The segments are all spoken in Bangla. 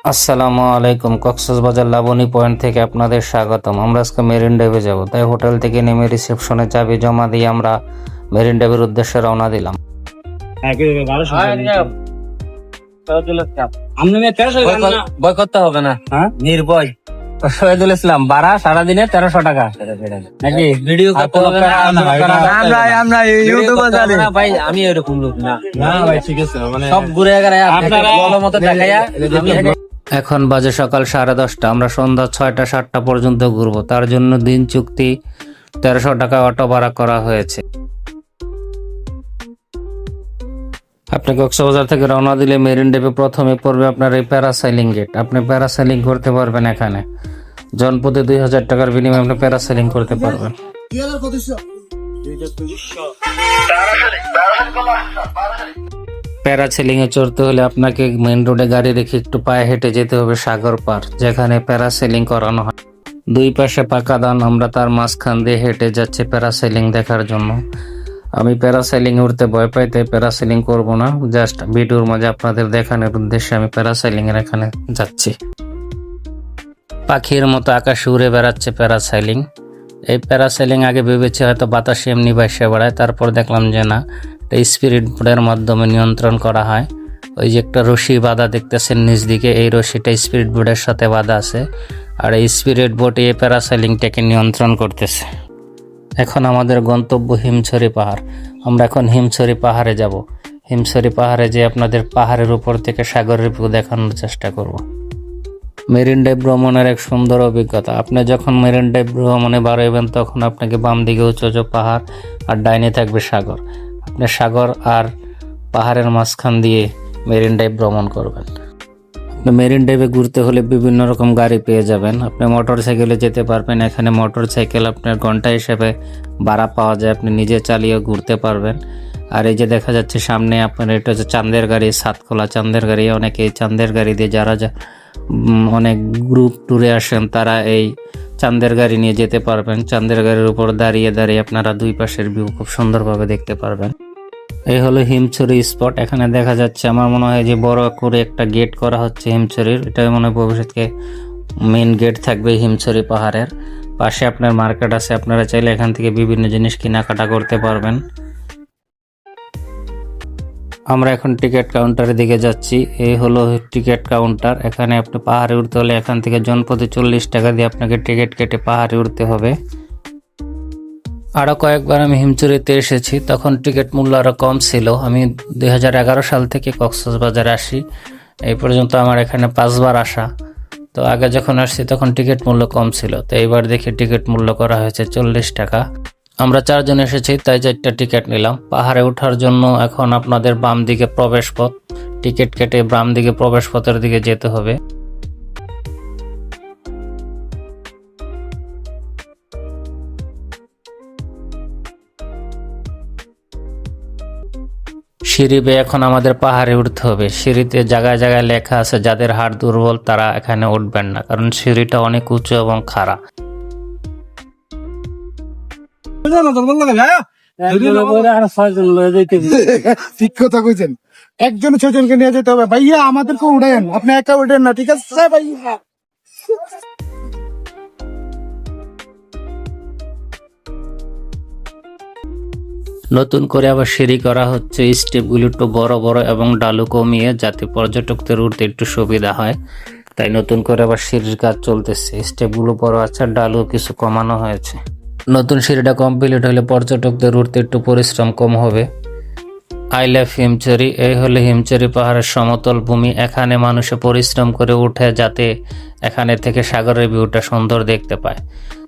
আসসালামু আলাইকুম। কক্সবাজার লাবণী পয়েন্ট থেকে আপনাদের স্বাগতম। আমরা আজকে মেরিন ড্রাইভে যাব, তাই হোটেল থেকে নেমে রিসেপশনে চাবি জমা দিয়ে আমরা মেরিন ড্রাইভের উদ্দেশ্যে রওনা দিলাম। বয় করতে হবে না, নির্ভয়। শহীদুল ইসলাম ভাড়া সারাদিনে 1300 টাকা নাকি? ভিডিও ভাই আমি এরকম লোক না ভাই, ঠিক আছে, সব ঘুরে এখন বাজে সকাল 10:30। আমরা সন্ধ্যা 6টা-7টা পর্যন্ত ঘুরবো। তার জন্য দিন চুক্তি 1300 টাকা অটো ভাড়া করা হয়েছে। আপনি কক্সবাজার থেকে রওনা দিলে মেরিন ড্রাইভে প্রথমে পড়বে আপনার এই প্যারাসাইলিং গেট। আপনি প্যারাসাইলিং করতে পারবেন এখানে। জনপ্রতি 2000 টাকার বিনিময়ে আপনি প্যারাসাইলিং করতে পারবেন। প্যারাসেলিং এ চড়তে হলে আপনাকে মেইন রোডে গাড়ি রেখে একটু পায়ে হেঁটে যেতে হবে সাগর পার, যেখানে প্যারাসেলিং করানো হয়। দুই পাশে পাকা দান, আমরা তার মাঝখান দিয়ে হেঁটে যাচ্ছি প্যারাসেলিং দেখার জন্য। আমি প্যারাসেলিং উঠতে ভয় পাই, তাই প্যারাসেলিং করবো না। জাস্ট ভিডিওর মাঝে আপনাদের দেখানোর উদ্দেশ্যে আমি প্যারাসেলিং এর এখানে যাচ্ছি। পাখির মতো আকাশে উড়ে বেড়াচ্ছে প্যারাসেলিং। এই প্যারাসেলিং আগে ভেবেছি হয়তো বাতাসে এমনি ভাসে বেড়ায়, তারপর দেখলাম যে না, স্পিরিট বোর্ডের মাধ্যমে নিয়ন্ত্রণ করা হয়। ওই যে একটা রশি বাঁধা দেখতেছেন নিচ দিকে, এই রশিটা স্পিরিট বোর্ডের সাথে বাঁধা আছে, আর এই স্পিরিট বোর্ড এই প্যারাসেলিংটাকে নিয়ন্ত্রণ করতেছে। এখন আমাদের গন্তব্য হিমছড়ি পাহাড়। আমরা এখন হিমছড়ি পাহাড়ে যাব। হিমছড়ি পাহাড়ে যে আপনাদের পাহাড়ের উপর থেকে সাগরের ভিউ দেখানোর চেষ্টা করব। মেরিন ড্রাইভ ভ্রমণের এক সুন্দর অভিজ্ঞতা। আপনি যখন মেরিন ড্রাইভ ভ্রমণে বাড়াইবেন তখন আপনাকে বাম দিকে উঁচু উঁচু পাহাড় আর ডাইনে থাকবে সাগর। আপনি সাগর আর পাহাড়ের মাঝখান দিয়ে মেরিন ড্রাইভ ভ্রমণ করবেন। আপনি মেরিন ড্রাইভে ঘুরতে হলে বিভিন্ন রকম গাড়ি পেয়ে যাবেন। আপনি মোটর সাইকেলে যেতে পারবেন। এখানে মোটর সাইকেল আপনার ঘন্টা হিসেবে ভাড়া পাওয়া যায়, আপনি নিজে চালিয়ে ঘুরতে পারবেন। আর এই যে দেখা যাচ্ছে সামনে আপনার, এটা হচ্ছে চাঁদের গাড়ি, সাতখোলা চাঁদের গাড়ি। অনেকে এই চাঁদের গাড়ি দিয়ে যারা অনেক গ্রুপ ট্যুরে আসেন তারা এই চাঁদের গাড়ি নিয়ে যেতে পারবেন। চাঁদের গাড়ির উপর দাঁড়িয়ে দাঁড়িয়ে আপনারা দুই পাশের ভিউ খুব সুন্দরভাবে দেখতে পারবেন। এই হলো হিমছড়ি স্পট। এখানে দেখা যাচ্ছে, আমার মনে হয় যে বড় করে একটা গেট করা হচ্ছে হিমছড়ির। এটাই মনে হয় ভবিষ্যতে মেইন গেট থাকবে হিমছড়ি পাহাড়ের পাশে। আপনার মার্কেট আছে, আপনারা চাইলে এখান থেকে বিভিন্ন জিনিস কেনাকাটা করতে পারবেন। আমরা এখন টিকিট কাউন্টারের দিকে যাচ্ছি। এই হলো টিকিট কাউন্টার। এখানে আপনি পাহাড়ে উঠতে হলে এখান থেকে জনপ্রতি 40 টাকা দিয়ে আপনাকে টিকিট কেটে পাহাড়ে উঠতে হবে। আরও কয়েকবার আমি হিমছড়িতে এসেছি, তখন টিকিট মূল্য আরও কম ছিল। আমি 2011 সাল থেকে কক্সবাজারে আসি, এই পর্যন্ত আমার এখানে 5 বার আসা। তো আগে যখন আসছি তখন টিকিট মূল্য কম ছিল, তো এইবার দেখি টিকিট মূল্য করা হয়েছে 40 টাকা। আমরা 4 জন এসেছি, তাই 4টা টিকিট নিলাম। পাহাড়ে ওঠার জন্য এখন আপনাদের বাম দিকে প্রবেশ পথ, টিকিট কেটে বাম দিকে প্রবেশ পথের দিকে যেতে হবে। সিঁড়ি বেয়ে এখন আমাদের পাহাড়ে উঠতে হবে। সিঁড়িতে জায়গায় জায়গায় লেখা আছে যাদের হাড় দুর্বল তারা এখানে উঠবেন না, কারণ সিঁড়িটা অনেক উঁচু এবং খাড়া। ঠিক কথা কইছেন, একজন 6 জনকে নিয়ে যেতে হবে। ভাইয়া আমাদেরকে উড়েন, আপনি একা উঠেন না, ঠিক আছে ভাইয়া? নতুন করে আবার সিঁড়ি করা হচ্ছে, স্টেপগুলো একটু বড় বড় এবং ডালু কমিয়ে, যাতে পর্যটকদের উঠতে একটু সুবিধা হয়। তাই নতুন করে আবার সিঁড়ির কাজ চলতেছে। স্টেপগুলো বড় আছে, ডালু কিছু কমানো হয়েছে। নতুন সিঁড়িটা কমপ্লিট হলে পর্যটকদের উঠতে একটু পরিশ্রম কম হবে। I love Himchhari. এই হলো হিমছড়ি পাহাড়ের সমতল ভূমি। এখানে মানুষে পরিশ্রম করে উঠে যাতে এখানে থেকে সাগরের ভিউটা সুন্দর দেখতে পায়।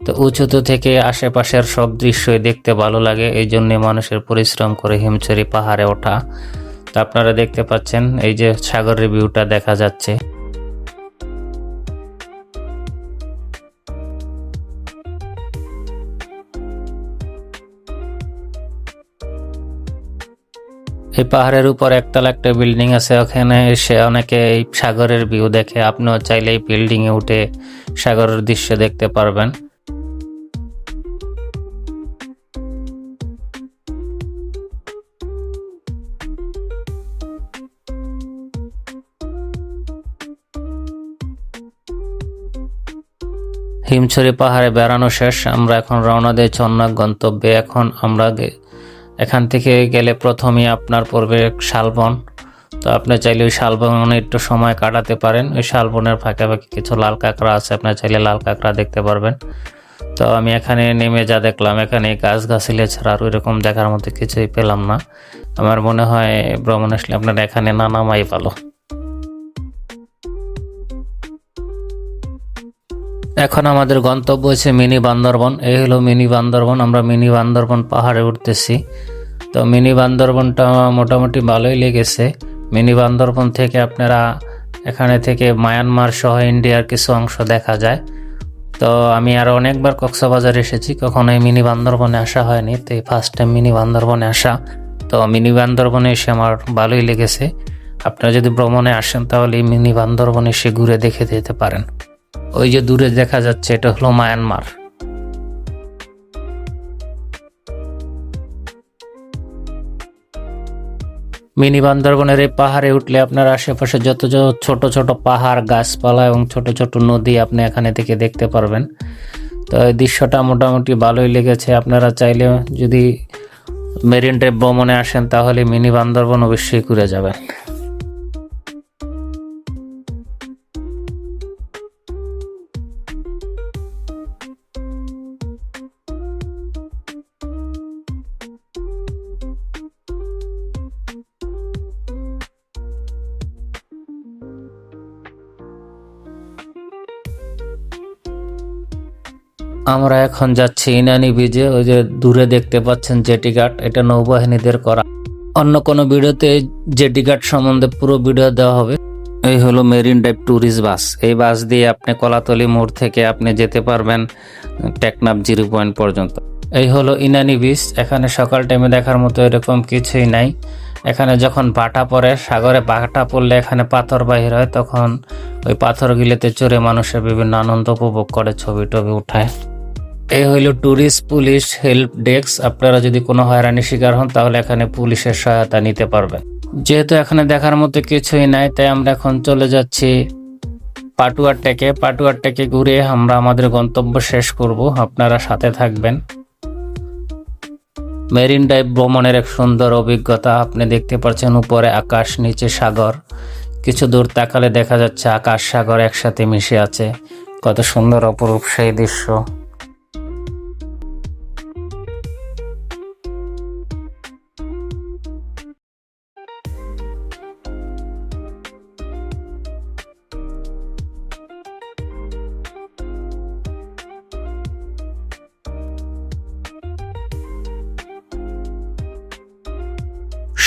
তো উঁচুতে থেকে আশেপাশের সব দৃশ্যই দেখতে ভালো লাগে, এই জন্যে মানুষের পরিশ্রম করে হিমছড়ি পাহাড়ে ওঠা। তো আপনারা দেখতে পাচ্ছেন এই যে সাগরের ভিউটা দেখা যাচ্ছে। এই পাহাড়ের উপর একতলা একটা বিল্ডিং আছে, ওখানে এসে অনেকে এই সাগরের ভিউ দেখে। আপনিও চাইলে এই বিল্ডিং এ উঠে সাগরের দৃশ্য দেখতে পারবেন। হিমছড়ি পাহাড়ে বেড়ানো শেষ, আমরা এখন রওনা দিয়েছি অন্য এক গন্তব্যে। এখন আমরা এখান থেকে গেলে প্রথমেই আপনার পড়বে শালবন। তো আপনি চাইলে ওই শালবনে একটু সময় কাটাতে পারেন। ওই শালবনের ফাঁকে ফাঁকে কিছু লাল কাঁকড়া আছে, আপনার চাইলে লাল কাঁকড়া দেখতে পারবেন। তো আমি এখানে নেমে যা দেখলাম, এখানে গাছগাছালি ছাড়া আর ওইরকম দেখার মতো কিছুই পেলাম না। আমার মনে হয় ভ্রমণ আসলে আপনার এখানে না নামাই ভালো। এখন আমাদের গন্তব্য হচ্ছে মিনি বান্দরবন। এই হলো মিনি বান্দরবন। আমরা মিনি বান্দরবন পাহাড়ে উঠতেছি। তো মিনি বান্দরবনটা মোটামুটি ভালোই লেগেছে। মিনি বান্দরবন থেকে আপনারা এখানে থেকে মায়ানমার সহ ইন্ডিয়ার কিছু অংশ দেখা যায়। তো আমি আরও অনেকবার কক্সবাজার এসেছি, কখনো এই মিনি বান্দরবনে আসা হয়নি, তো এই ফার্স্ট টাইম মিনি বান্দরবনে আসা। তো মিনি বান্দরবনে এসে আমার ভালোই লেগেছে। আপনারা যদি ভ্রমণে আসেন তাহলে এই মিনি বান্দরবনে এসে ঘুরে দেখে যেতে পারেন। ওই যে দূরে দেখা যাচ্ছে এটা হলো মায়ানমার। মিনি বান্দরবনের এই পাহাড়ে উঠলে আপনার আশেপাশে যত ছোট ছোট পাহাড়, গাছপালা এবং ছোট ছোট নদী আপনি এখানে থেকে দেখতে পারবেন। তো এই দৃশ্যটা মোটামুটি ভালোই লেগেছে। আপনারা চাইলে যদি মেরিন ড্রাইভ ভ্রমণে আসেন তাহলে মিনি বান্দরবন অবশ্যই ঘুরে যাবেন। আমরা এখন যাচ্ছি ইনানি ব্রিজে। ওই যে দূরে দেখতে পাচ্ছেন জেটি ঘাট, এটা নৌবাহিনীদের করা। অন্য কোনো ভিডিওতে জেটি ঘাট সম্বন্ধে পুরো ভিডিও দেওয়া হবে। এই হলো মেরিন ড্রাইভ ট্যুরিস্ট বাস। এই বাস দিয়ে আপনি কলাতলি মোড় থেকে আপনি যেতে পারবেন টেকনাফ 0 পয়েন্ট পর্যন্ত। এই হলো ইনানি ব্রিজ। এখানে সকাল টাইমে দেখার মতো এরকম কিছুই নাই। এখানে যখন ভাটা পড়ে, সাগরে ভাটা পড়লে এখানে পাথর বাহির হয়, তখন ওই পাথরগুলোতে চড়ে মানুষের বিভিন্ন আনন্দ উপভোগ করে, ছবি টবি উঠায়। এই হইল ট্যুরিস্ট পুলিশ হেল্প ডেস্ক। আপনারা যদি কোনো হয়রানির শিকার হন তাহলে এখানে পুলিশের সহায়তা নিতে পারবেন। যেহেতু এখানে দেখার মতো কিছুই নাই, তাই আমরা এখন চলে যাচ্ছি পাটুয়ারটেকে। পাটুয়ারটেকে ঘুরে আমরা আমাদের গন্তব্য শেষ করব। আপনারা সাথে থাকবেন। মেরিন ড্রাইভ ভ্রমণের এক সুন্দর অভিজ্ঞতা। আপনি দেখতে পাচ্ছেন উপরে আকাশ, নিচে সাগর। কিছু দূর তাকালে দেখা যাচ্ছে আকাশ সাগর একসাথে মিশে আছে। কত সুন্দর অপরূপ সেই দৃশ্য।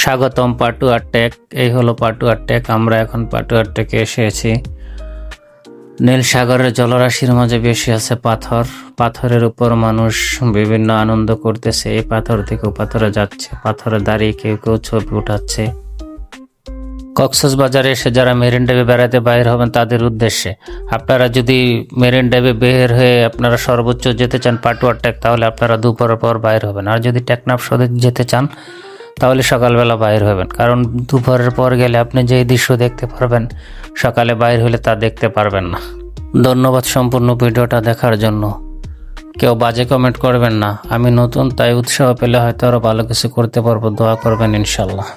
স্বাগতম পাটুয়ারটেক। এই হলো পাটুয়ারটেক। আমরা এখন পাটুয়ারটেকে এসেছি। নীল সাগরের জলরাশির মাঝে বেশি আছে পাথর। পাথরের উপর মানুষ বিভিন্ন আনন্দ করতেছে। এই পাথর থেকে পাথরে যাচ্ছে, পাথরে দাঁড়িয়ে কেউ কেউ ছবি উঠাচ্ছে। কক্সবাজারে এসে যারা মেরিন ড্রাইভে বেড়াতে বাইর হবেন তাদের উদ্দেশ্যে, আপনারা যদি মেরিন ড্রাইভে বের হয়ে আপনারা সর্বোচ্চ যেতে চান পাটুয়ারটেক, তাহলে আপনারা দুপুরের পর বাইর হবেন। আর যদি টেকনাফ সদর যেতে চান তাহলে সকালবেলা বাইর হবেন, কারণ দুপুরের পর গেলে আপনি যে দৃশ্য দেখতে পারবেন সকালে বাইর হলে তা দেখতে পারবেন না। ধন্যবাদ সম্পূর্ণ ভিডিওটা দেখার জন্য। কেউ বাজে কমেন্ট করবেন না। আমি নতুন, তাই উৎসাহ পেলে হয়তো আরও ভালো কিছু করতে পারবো। দোয়া করবেন ইনশাল্লাহ।